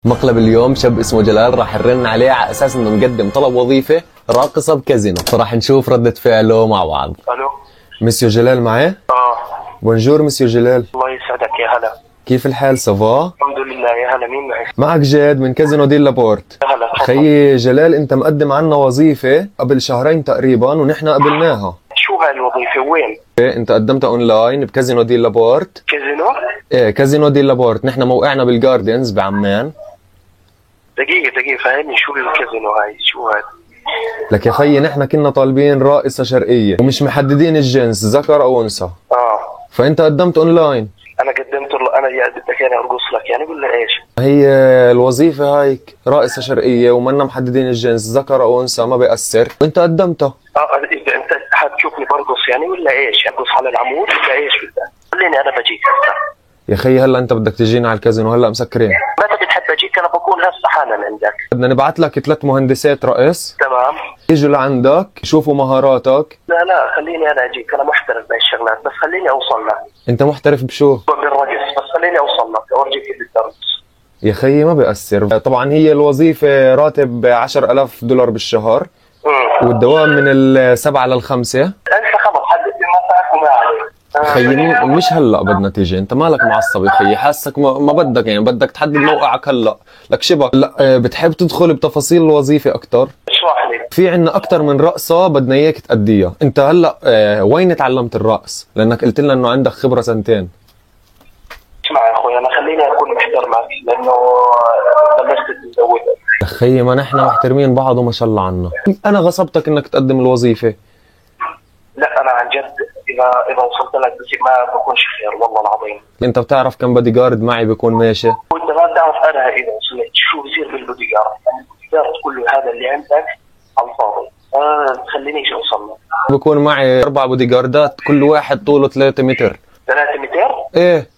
مقلب اليوم شاب اسمه جلال راح نرن عليه على اساس انه مقدم طلب وظيفه راقصه بكازينو، فراح نشوف ردة فعله مع بعض. الو. مسيو جلال معي؟ بونجور مسيو جلال. الله يسعدك يا هلا. كيف الحال سافا؟ الحمد لله يا هلا. مين معي؟ معك جاد من كازينو دي لابورت. يا هلا. خيي جلال انت مقدم عنا وظيفه قبل شهرين تقريبا ونحن قبلناها. شو هاي الوظيفة؟ وين؟ انت قدمتها اونلاين بكازينو دي لابورت. كازينو؟ ايه كازينو دي لابورت، نحن موقعنا بالجاردنز بعمان. دقيقة فهمني شو الكازينو هاي؟ شو هاي؟ لك يا خيي نحن كنا طالبين راقصة شرقية ومش محددين الجنس ذكر او انثى. فانت قدمت اونلاين. انا قدمت انا يا بدك يعني ارقص لك يعني ولا ايش؟ هي الوظيفة هيك راقصة شرقية ومنا محددين الجنس ذكر او انثى ما بيأثر وانت قدمتها. اذا انت حتشوفني برقص يعني ولا ايش؟ ارقص على العمود ولا ايش بدك؟ خليني انا بجيك هسه. يا خيي هلا انت بدك تجينا على الكازينو هلا مسكرين. متى بتحب اجيك؟ انا بكون هسه حالا عندك. بدنا نبعث لك 3 مهندسات رقص. تمام. يجوا لعندك يشوفوا مهاراتك. لا خليني انا اجيك، انا محترف بهي الشغلات بس خليني اوصل لك. انت محترف بشو؟ بالرقص بس خليني اوصل لك اورجيك اللي ترقص. يا خيي ما بيأثر، طبعا هي الوظيفة راتب 10,000 دولار بالشهر. والدوام من 7 ل 5. انت خلص حدد لي موقعك وما عليك. خيي مش هلا بدنا تيجي، انت مالك معصب يا خيي، حاسك ما بدك يعني بدك تحدد موقعك هلا، لك شبك لا بتحب تدخل بتفاصيل الوظيفة اكثر؟ اشرح لي. في عنا اكثر من رقصة بدنا اياك تأديها، انت هلا وين تعلمت الرقص؟ لانك قلت لنا انه عندك خبرة 2 سنين. اسمع يا اخوي انا خليني اكون محترمك لانه بلشت تزود. يا خيي ما نحن محترمين بعض وما شاء الله عنا، انا غصبتك انك تقدم الوظيفة. لا انا عن جد اذا وصلت لك بس ما بكونش خير والله العظيم. انت بتعرف كم بودي جارد معي بيكون ماشي؟ وانت ما بتعرف انا اذا وصلت شو بصير بالبودي جارد، يعني البودي جارد كله هذا اللي عندك على الفاضي، تخلينيش اوصل لك. بكون معي 4 بودي جاردات كل واحد طوله 3 متر. 3 متر؟ ايه.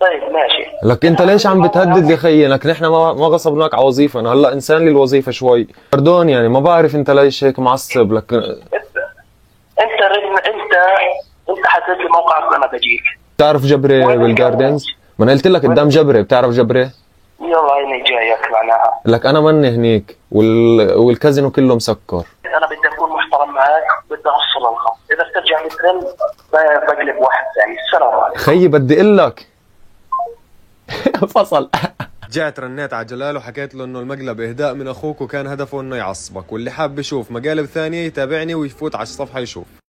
طيب ماشي. لك انت ليش عم بتهدد يا خيي؟ لك نحن ما غصبناك على وظيفه، انا هلا انسان لي الوظيفه شوي. باردون يعني ما بعرف انت ليش هيك معصب. لك انت حدد لي موقعك وانا بجيك. بتعرف جبري بالجاردنز؟ ما انا قلت لك قدام جبري، بتعرف جبري؟ يلا عيني جايك معناها. لك انا ماني هنيك والكازينو كله مسكر. انا بدي اكون محترم معك، بدي اوصل الخط، اذا بترجع بترن بقلب واحد ثاني. السلام عليكم. خيي بدي اقول لك فصل. رجعت رنيت على جلال وحكيت له انه المقلب اهداء من اخوك وكان هدفه انه يعصبك، واللي حاب يشوف مقالب ثانيه يتابعني ويفوت على الصفحه يشوف.